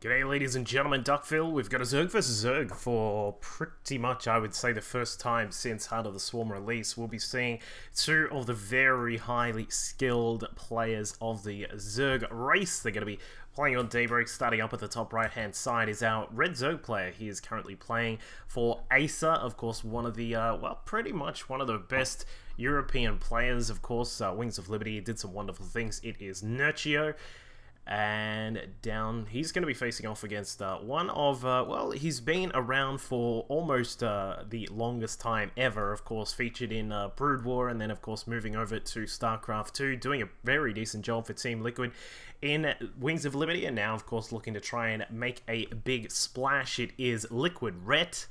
G'day ladies and gentlemen, Duckville. We've got a Zerg vs Zerg for pretty much, I would say, the first time since Heart of the Swarm release. We'll be seeing two of the very highly skilled players of the Zerg race. They're going to be playing on Daybreak. Starting up at the top right hand side is our red Zerg player. He is currently playing for Acer, of course, one of the, well, pretty much one of the best European players, of course. Wings of Liberty did some wonderful things. It is Nerchio. And down, he's going to be facing off against one of, well, he's been around for almost the longest time ever, of course, featured in Brood War, and then, of course, moving over to StarCraft 2, doing a very decent job for Team Liquid in Wings of Liberty, and now, of course, looking to try and make a big splash. It is LiquidRet.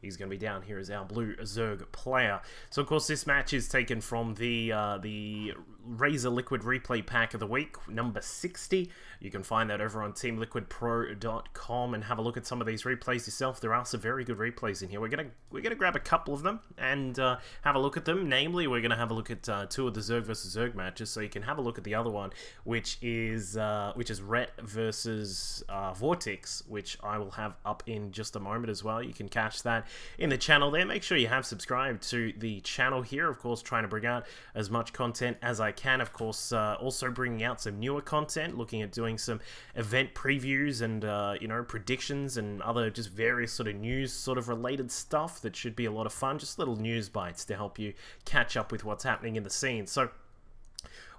He's going to be down here as our blue Zerg player. So, of course, this match is taken from the Razor Liquid Replay Pack of the Week, number 60. You can find that over on teamliquidpro.com and have a look at some of these replays yourself. There are some very good replays in here. We're gonna grab a couple of them and have a look at them. Namely, we're gonna have a look at two of the Zerg versus Zerg matches, so you can have a look at the other one, which is Ret versus Vortex, which I will have up in just a moment as well. You can catch that in the channel there. Make sure you have subscribed to the channel here, of course, trying to bring out as much content as I can, of course, also bringing out some newer content, looking at doing some event previews and you know, predictions and other just various sort of news sort of related stuff that should be a lot of fun, just little news bites to help you catch up with what's happening in the scene. So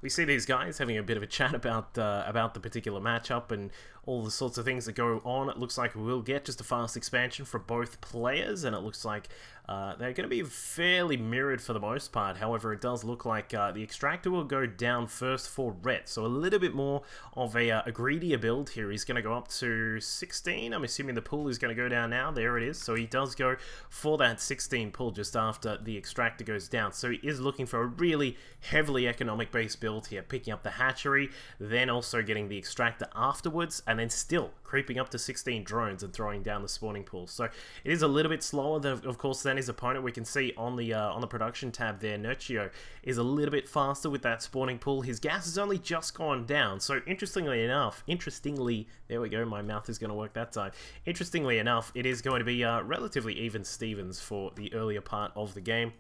we see these guys having a bit of a chat about the particular matchup and all the sorts of things that go on. It looks like we'll get just a fast expansion for both players, and it looks like they're going to be fairly mirrored for the most part. However, it does look like the Extractor will go down first for Ret, so a little bit more of a greedier build here. He's going to go up to 16. I'm assuming the pool is going to go down now. There it is. So he does go for that 16 pull just after the Extractor goes down. So he is looking for a really heavily economic-based build here, picking up the hatchery, then also getting the Extractor afterwards, and then still creeping up to 16 drones and throwing down the spawning pool. So it is a little bit slower, of course, than his opponent. We can see on the production tab there, Nerchio is a little bit faster with that spawning pool. His gas has only just gone down. So interestingly, there we go, my mouth is going to work that time. Interestingly enough, it is going to be relatively even Stevens for the earlier part of the game.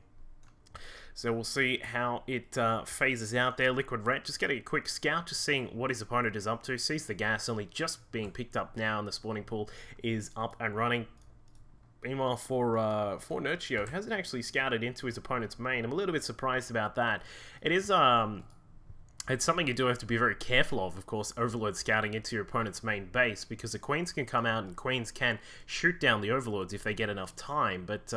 So we'll see how it phases out there. LiquidRet just getting a quick scout, just seeing what his opponent is up to. Sees the gas only just being picked up now, and the spawning pool is up and running. Meanwhile, for Nerchio, hasn't actually scouted into his opponent's main. I'm a little bit surprised about that. It is it's something you do have to be very careful of course, Overlord scouting into your opponent's main base, because the Queens can come out and Queens can shoot down the Overlords if they get enough time, but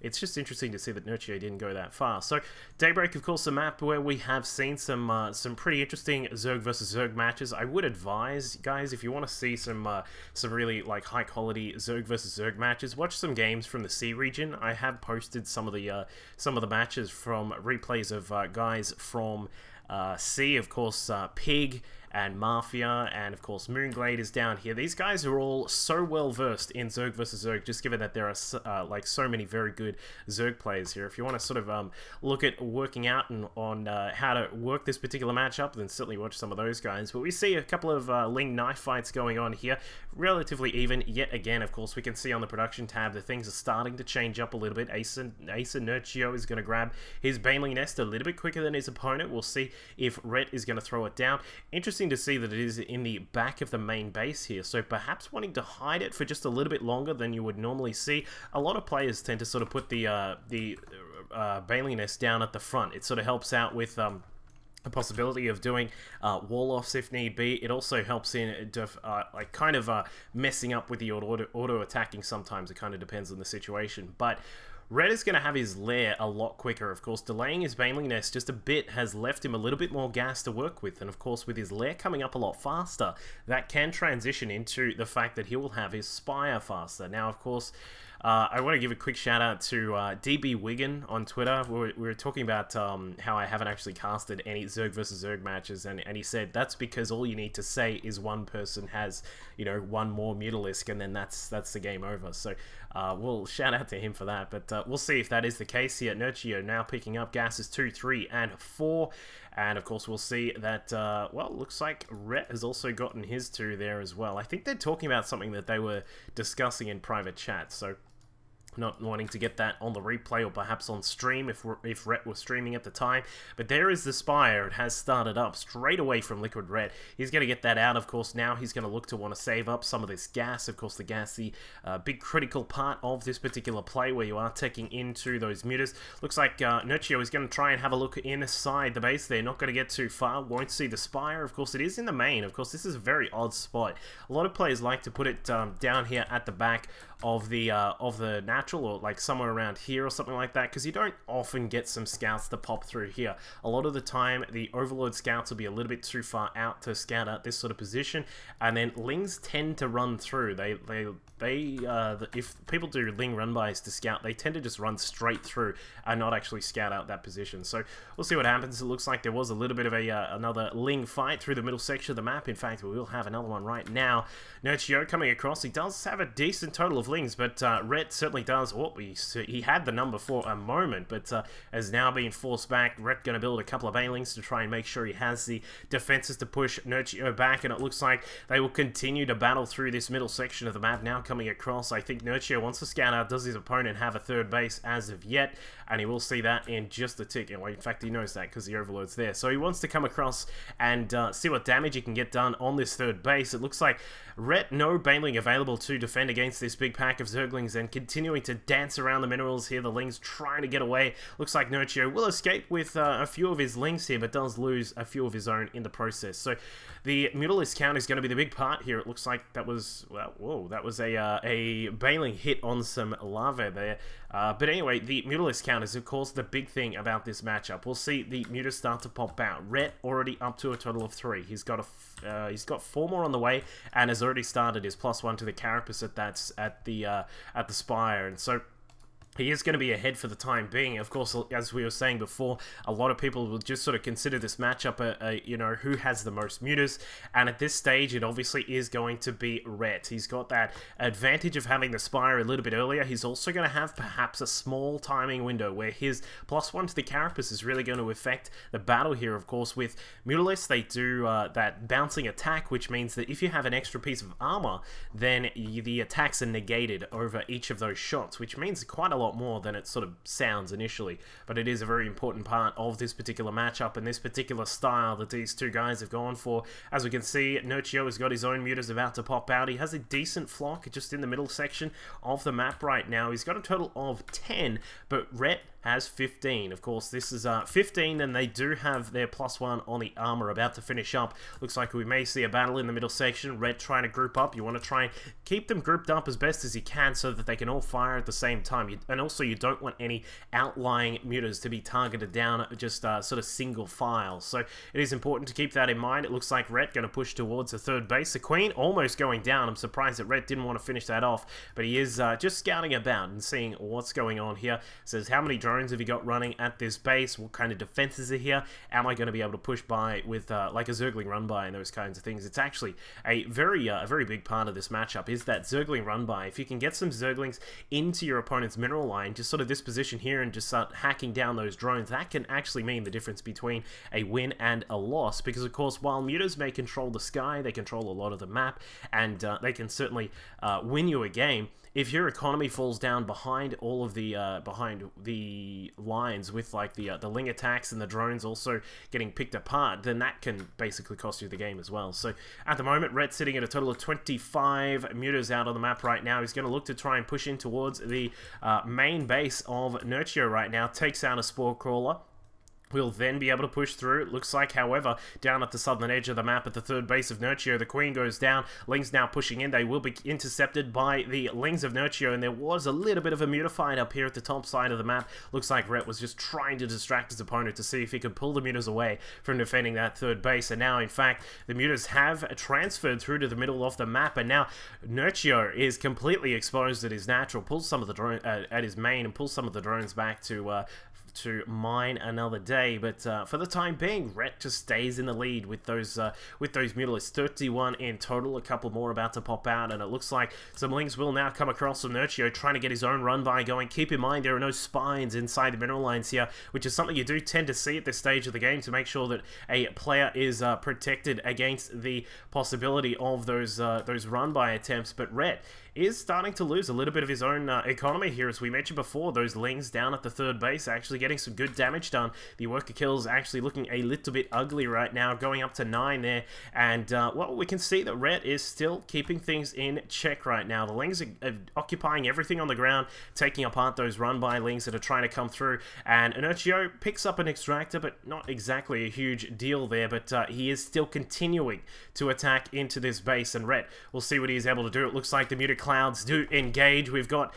it's just interesting to see that Nerchio didn't go that far. So, Daybreak, of course, a map where we have seen some pretty interesting Zerg versus Zerg matches. I would advise, guys, if you want to see some really, like, high-quality Zerg versus Zerg matches, watch some games from the C region. I have posted some of the matches from replays of guys from C, of course, Pig and Mafia, and of course Moonglade is down here. These guys are all so well versed in Zerg vs Zerg, just given that there are like so many very good Zerg players here. If you want to sort of look at working out and on how to work this particular matchup, then certainly watch some of those guys. But we see a couple of Ling knife fights going on here, relatively even. Yet again, of course, we can see on the production tab that things are starting to change up a little bit. AcerNerchio is going to grab his Baneling Nest a little bit quicker than his opponent. We'll see if Ret is going to throw it down. Interesting to see that it is in the back of the main base here, so perhaps wanting to hide it for just a little bit longer than you would normally see. A lot of players tend to sort of put the Baneling Nest down at the front. It sort of helps out with a possibility of doing wall-offs if need be. It also helps in like kind of messing up with the auto-attacking sometimes. It kind of depends on the situation, but Red is going to have his lair a lot quicker. Of course, delaying his Baneling Nest just a bit has left him a little bit more gas to work with. And of course, with his lair coming up a lot faster, that can transition into the fact that he will have his Spire faster. Now, of course, I want to give a quick shout out to DB Wigan on Twitter. We were talking about how I haven't actually casted any Zerg versus Zerg matches, and he said that's because all you need to say is one person has, you know, one more Mutalisk, and then that's the game over. So we'll shout out to him for that, but we'll see if that is the case here. Nerchio now picking up gases 2, 3, and 4. And of course, we'll see that, well, looks like Rhett has also gotten his 2 there as well. I think they're talking about something that they were discussing in private chat, so not wanting to get that on the replay or perhaps on stream if Rhett was streaming at the time. But there is the Spire. It has started up straight away from LiquidRet. He's going to get that out, of course. Now he's going to look to want to save up some of this gas. Of course, the gas, the big critical part of this particular play where you are taking into those mutas. Looks like Nerchio is going to try and have a look inside the base. They're not going to get too far. Won't see the Spire. Of course, it is in the main. Of course, this is a very odd spot. A lot of players like to put it down here at the back of the natural, or like somewhere around here or something like that, because you don't often get some scouts to pop through here. A lot of the time the Overlord scouts will be a little bit too far out to scout out this sort of position, and then Lings tend to run through. If people do Ling run-bys to scout, they tend to just run straight through and not actually scout out that position. So we'll see what happens. It looks like there was a little bit of another Ling fight through the middle section of the map. In fact, we will have another one right now. Nerchio coming across. He does have a decent total of Lings, but Rhett certainly does. Oh, he had the number for a moment, but has now been forced back. Rhett going to build a couple of Banelings to try and make sure he has the defenses to push Nerchio back, and it looks like they will continue to battle through this middle section of the map. Now coming across, I think Nerchio wants to scout out, does his opponent have a third base as of yet, and he will see that in just a tick. Well, in fact, he knows that because the Overlord's there. So he wants to come across and see what damage he can get done on this third base. It looks like Rhett, no Baneling available to defend against this big pack of Zerglings, and continuing to dance around the minerals here. The Lings trying to get away. Looks like Nerchio will escape with a few of his Lings here, but does lose a few of his own in the process. So the Mutalisk count is going to be the big part here. It looks like that was, well, whoa, that was a Baneling hit on some lava there. But anyway, the Mutalisk count is, of course, the big thing about this matchup. We'll see the Mutas start to pop out. Rhett already up to a total of 3. He's got 4 more on the way, and has already started his +1 to the Carapace at the Spire, and so he is going to be ahead for the time being. Of course, as we were saying before, a lot of people will just sort of consider this matchup, you know, who has the most mutas, and at this stage, it obviously is going to be Rhett. He's got that advantage of having the Spire a little bit earlier. He's also going to have perhaps a small timing window where his +1 to the Carapace is really going to affect the battle here. Of course, with Mutalisk, they do that bouncing attack, which means that if you have an extra piece of armor, then the attacks are negated over each of those shots, which means quite a lot more than it sort of sounds initially, but it is a very important part of this particular matchup and this particular style that these two guys have gone for. As we can see, Nerchio has got his own mutas about to pop out. He has a decent flock just in the middle section of the map right now. He's got a total of 10, but Rhett has 15. Of course, this is 15, and they do have their +1 on the armor about to finish up. Looks like we may see a battle in the middle section. Rhett trying to group up. You want to try and keep them grouped up as best as you can so that they can all fire at the same time. And also, you don't want any outlying mutas to be targeted down just sort of single file. So it is important to keep that in mind. It looks like Rhett going to push towards the third base. The Queen almost going down. I'm surprised that Rhett didn't want to finish that off, but he is just scouting about and seeing what's going on here. Says, how many drones have you got running at this base? What kind of defenses are here? Am I going to be able to push by with like a Zergling run by and those kinds of things? It's actually a very big part of this matchup is that Zergling run by. If you can get some Zerglings into your opponent's mineral line, just sort of this position here, and just start hacking down those drones, that can actually mean the difference between a win and a loss, because of course, while mutas may control the sky, they control a lot of the map, and they can certainly win you a game. If your economy falls down behind all of the lines with like the Ling attacks and the drones also getting picked apart, then that can basically cost you the game as well. So at the moment, Rhett's sitting at a total of 25 mutas out on the map right now. He's going to look to try and push in towards the main base of Nerchio right now. Takes out a Spore Crawler. will then be able to push through. It looks like, however, down at the southern edge of the map at the third base of Nerchio, the Queen goes down. Lings now pushing in. They will be intercepted by the Lings of Nerchio, and there was a little bit of a muta fight up here at the top side of the map. Looks like Rhett was just trying to distract his opponent to see if he could pull the mutas away from defending that third base, and now, in fact, the mutas have transferred through to the middle of the map, and now Nerchio is completely exposed at his natural, pulls some of the drone at his main, and pulls some of the drones back to mine another day, but for the time being, Rhett just stays in the lead with those mutalists. 31 in total, a couple more about to pop out, and it looks like some Lings will now come across from Nerchio, trying to get his own run by going. Keep in mind, there are no spines inside the mineral lines here, which is something you do tend to see at this stage of the game to make sure that a player is protected against the possibility of those run by attempts, but Rhett is starting to lose a little bit of his own economy here. As we mentioned before, those Lings down at the third base actually getting some good damage done. The worker kills actually looking a little bit ugly right now, going up to 9 there, and well, we can see that Rhett is still keeping things in check right now. The Lings are occupying everything on the ground, taking apart those run-by Lings that are trying to come through, and AcerNerchio picks up an extractor, but not exactly a huge deal there, but he is still continuing to attack into this base, and Rhett, we'll see what he is able to do. It looks like the muta clouds do engage. We've got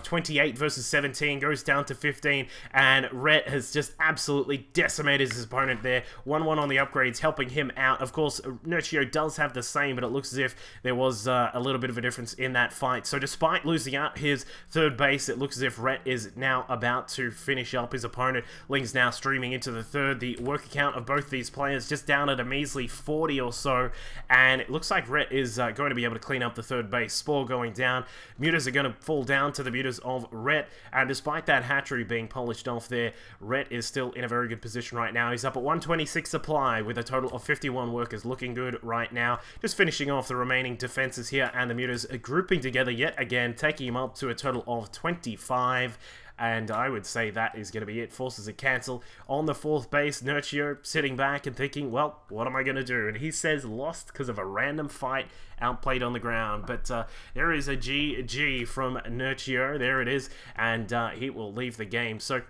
28 versus 17, goes down to 15, and Rhett has just absolutely decimated his opponent there. 1-1 on the upgrades, helping him out. Of course, Nerchio does have the same, but it looks as if there was a little bit of a difference in that fight. So despite losing out his third base, it looks as if Rhett is now about to finish up his opponent. Ling's now streaming into the third. The work account of both these players just down at a measly 40 or so, and it looks like Rhett is going to be able to clean up the third base. Spore going down. Mutas are going to fall down to the mutas of Rhett, and despite that hatchery being polished off there, Rhett is still in a very good position right now. He's up at 126 supply with a total of 51 workers, looking good right now. Just finishing off the remaining defenses here, and the mutas are grouping together yet again, taking him up to a total of 25. And I would say that is going to be it. Forces a cancel on the fourth base. Nerchio sitting back and thinking, well, what am I going to do? And he says lost because of a random fight, outplayed on the ground. But there is a GG from Nerchio. There it is. And he will leave the game. So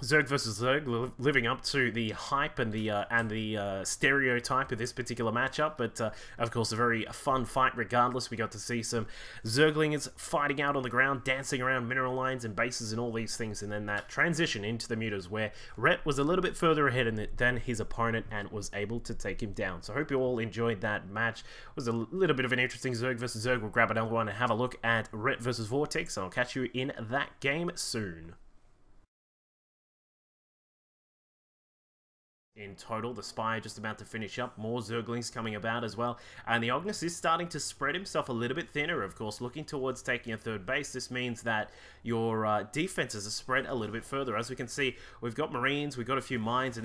Zerg versus Zerg, living up to the hype and the stereotype of this particular matchup, but of course a very fun fight regardless. We got to see some Zerglings fighting out on the ground, dancing around mineral lines and bases and all these things, and then that transition into the mutas where Rhett was a little bit further ahead than his opponent and was able to take him down. So I hope you all enjoyed that match. It was a little bit of an interesting Zerg versus Zerg. We'll grab another one and have a look at Rhett versus Vortex, and I'll catch you in that game soon. In total, the Spire just about to finish up. More Zerglings coming about as well. And the Ognus is starting to spread himself a little bit thinner, of course, looking towards taking a third base. This means that your defenses are spread a little bit further. As we can see, we've got Marines, we've got a few mines, and these